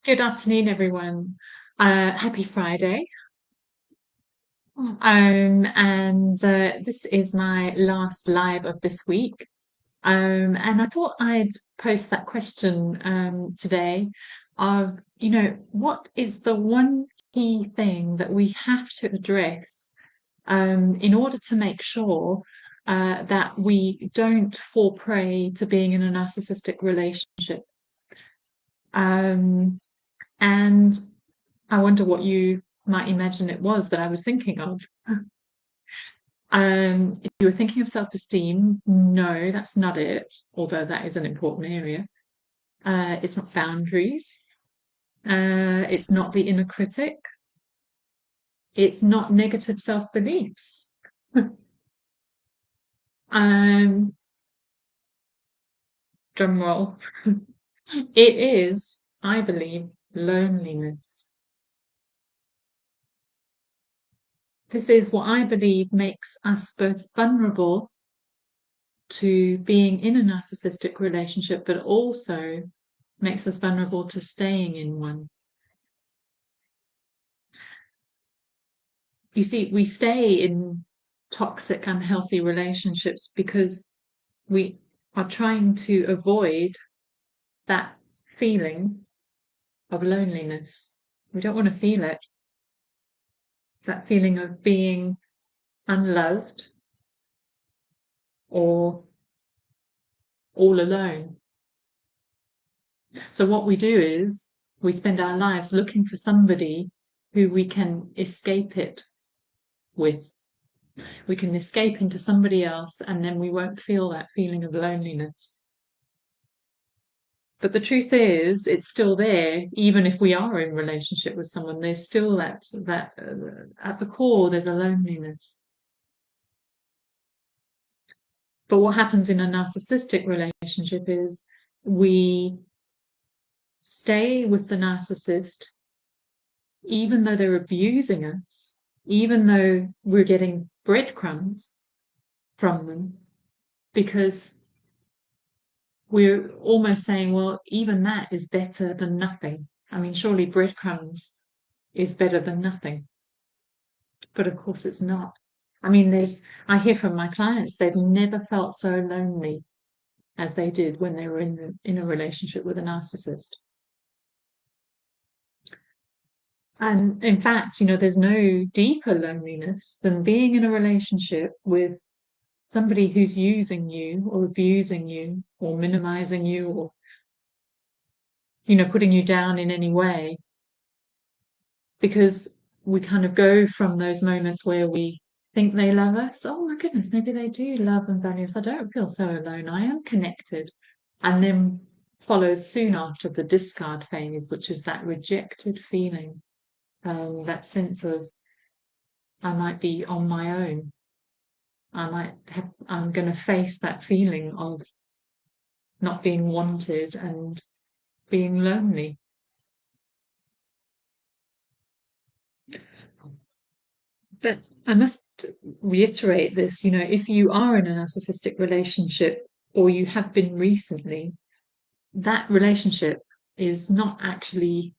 Good afternoon, everyone. Happy Friday. This is my last live of this week. And I thought I'd post that question today of, what is the one key thing that we have to address in order to make sure that we don't fall prey to being in a narcissistic relationship? Um, and I wonder what you might imagine it was that I was thinking of. If you were thinking of self-esteem, no, that's not it, although that is an important area. It's not boundaries. It's not the inner critic. It's not negative self-beliefs. um, Drum roll. It is, I believe, loneliness. This is what I believe makes us both vulnerable to being in a narcissistic relationship, but also makes us vulnerable to staying in one. You see, we stay in toxic, unhealthy relationships because we are trying to avoid that feeling of loneliness. We don't want to feel it. It's that feeling of being unloved or all alone. So what we do is we spend our lives looking for somebody who we can escape it with. We can escape into somebody else and then we won't feel that feeling of loneliness. But the truth is, it's still there, even if we are in relationship with someone. There's still that at the core, there's a loneliness. But what happens in a narcissistic relationship is we stay with the narcissist, even though they're abusing us, even though we're getting breadcrumbs from them, because we're almost saying, well, even that is better than nothing. I mean, surely breadcrumbs is better than nothing. But of course it's not. I mean, I hear from my clients, they've never felt so lonely as they did when they were in a relationship with a narcissist. And in fact, there's no deeper loneliness than being in a relationship with somebody who's using you or abusing you or minimizing you or, putting you down in any way. Because we kind of go from those moments where we think they love us. Oh my goodness, maybe they do love and value us. I don't feel so alone. I am connected. And then follows soon after the discard phase, which is that rejected feeling, that sense of I might be on my own. I'm going to face that feeling of not being wanted and being lonely. But I must reiterate this, if you are in a narcissistic relationship or you have been recently, that relationship is not actually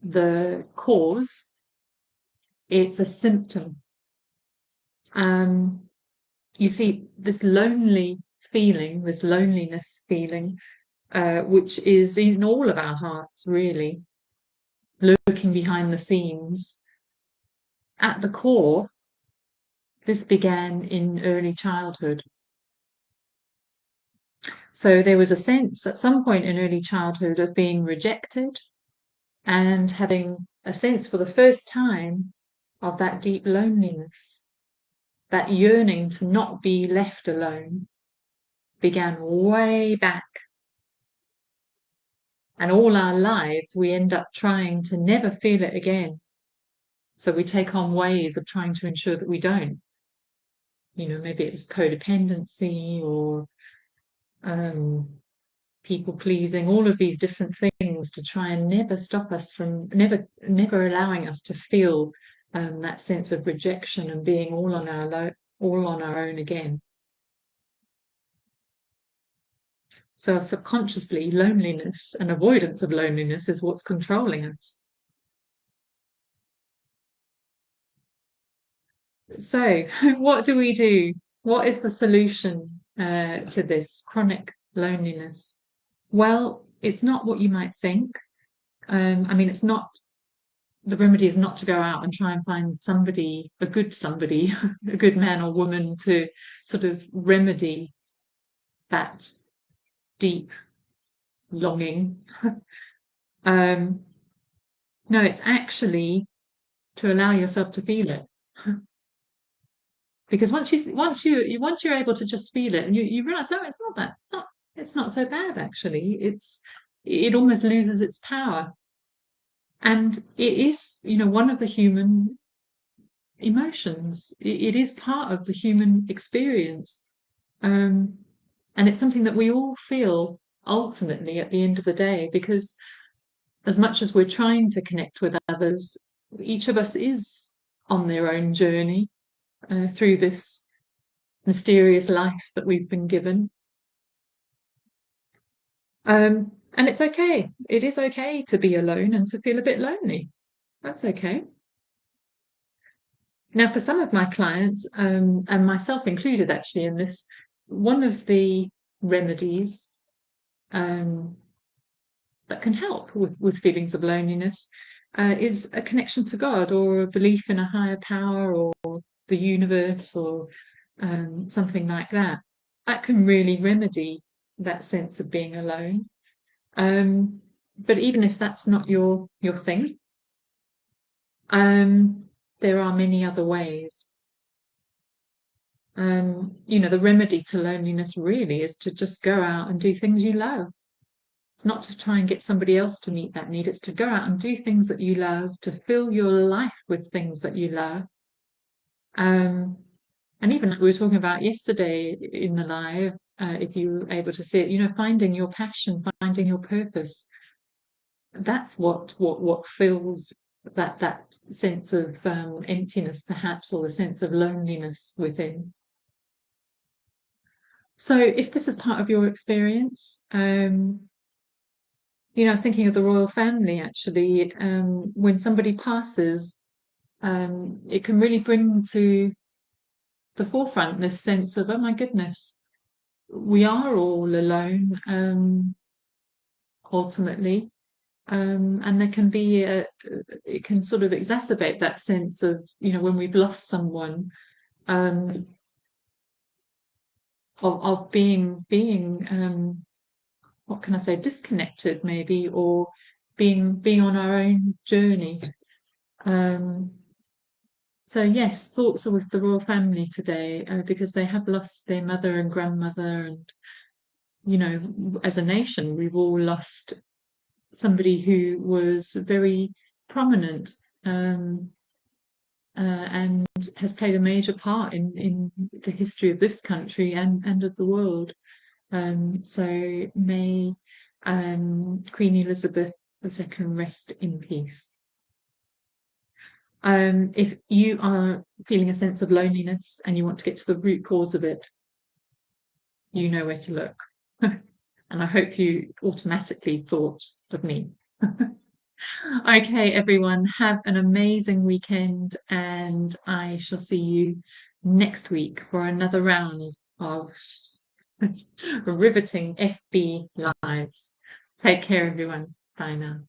the cause, it's a symptom. You see, this lonely feeling, this loneliness feeling, which is in all of our hearts, really, looking behind the scenes, at the core, this began in early childhood. So there was a sense at some point in early childhood of being rejected and having a sense for the first time of that deep loneliness. That yearning to not be left alone began way back. And all our lives, we end up trying to never feel it again. So we take on ways of trying to ensure that we don't. Maybe it was codependency or people pleasing, all of these different things to try and never stop us from never allowing us to feel that sense of rejection and being all on our own again. So subconsciously, loneliness and avoidance of loneliness is what's controlling us. So what do we do? What is the solution to this chronic loneliness? Well, it's not what you might think. I mean, it's not, the remedy is not to go out and try and find somebody, a good man or woman to sort of remedy that deep longing. No, it's actually to allow yourself to feel it. Because once you're able to just feel it and you realize, oh, it's not so bad actually. It almost loses its power. And it is, one of the human emotions. It is part of the human experience. And it's something that we all feel ultimately at the end of the day, because as much as we're trying to connect with others, each of us is on their own journey through this mysterious life that we've been given. And it's okay. It is okay to be alone and to feel a bit lonely. That's okay. Now, for some of my clients, and myself included actually in this, one of the remedies that can help with feelings of loneliness is a connection to God, or a belief in a higher power, or the universe, or something like that. That can really remedy that sense of being alone. But even if that's not your thing, there are many other ways. The remedy to loneliness really is to just go out and do things you love. It's not to try and get somebody else to meet that need. It's to go out and do things that you love, to fill your life with things that you love. And even like we were talking about yesterday in the live, if you were able to see it, finding your passion, finding your purpose. That's what fills that sense of emptiness, perhaps, or the sense of loneliness within. So if this is part of your experience, I was thinking of the royal family actually. When somebody passes, it can really bring to the forefront this sense of, oh my goodness, we are all alone, ultimately. And there can be it can sort of exacerbate that sense of, when we've lost someone, of being what can I say, disconnected maybe, or being on our own journey. So yes, thoughts are with the royal family today, because they have lost their mother and grandmother, and as a nation, we've all lost somebody who was very prominent, and has played a major part in the history of this country and of the world. So may Queen Elizabeth II rest in peace. If you are feeling a sense of loneliness and you want to get to the root cause of it, you know where to look. And I hope you automatically thought of me. Okay, everyone, have an amazing weekend, and I shall see you next week for another round of riveting FB lives. Take care, everyone. Bye now.